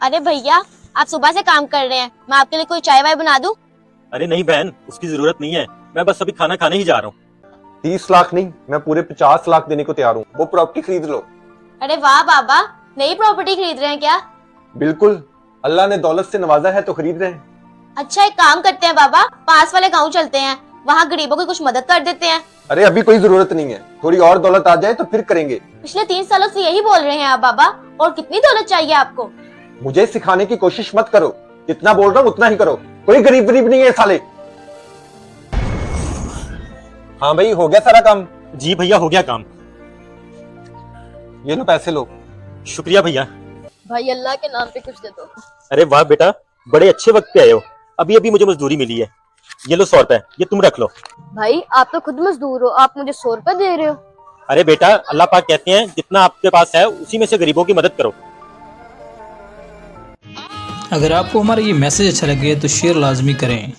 अरे भैया, आप सुबह से काम कर रहे हैं, मैं आपके लिए कोई चाय वाय बना दूं? अरे नहीं बहन, उसकी जरूरत नहीं है। मैं बस अभी खाना खाने ही जा रहा हूँ। 30 लाख नहीं, मैं पूरे 50 लाख देने को तैयार हूँ। वो प्रॉपर्टी खरीद लो। अरे वाह बाबा, नई प्रॉपर्टी खरीद रहे हैं क्या? बिल्कुल, अल्लाह ने दौलत से नवाजा है तो खरीद रहे हैं। अच्छा, एक काम करते हैं बाबा, पास वाले गांव चलते हैं, वहाँ गरीबों की कुछ मदद कर देते हैं। अरे अभी कोई जरूरत नहीं है, थोड़ी और दौलत आ जाए तो फिर करेंगे। पिछले 3 सालों से यही बोल रहे हैं आप बाबा, और कितनी दौलत चाहिए आपको? मुझे सिखाने की कोशिश मत करो, जितना बोल रहा हूँ उतना ही करो। कोई गरीब गरीब नहीं है साले। हाँ भाई, हो गया सारा काम। जी भैया, हो गया काम। ये लो पैसे लो। शुक्रिया भैया। भाई अल्लाह के नाम पे कुछ दे दो। अरे वाह बेटा, बड़े अच्छे वक्त पे आए हो। अभी अभी मुझे मजदूरी मिली है। ये लो 100 रुपए, ये तुम रख लो। भाई आप तो खुद मजदूर हो, आप मुझे 100 रुपए दे रहे हो? अरे बेटा, अल्लाह पाक कहते हैं जितना आपके पास है उसी में से गरीबों की मदद करो। अगर आपको हमारा ये मैसेज अच्छा लगे तो शेयर लाजमी करें।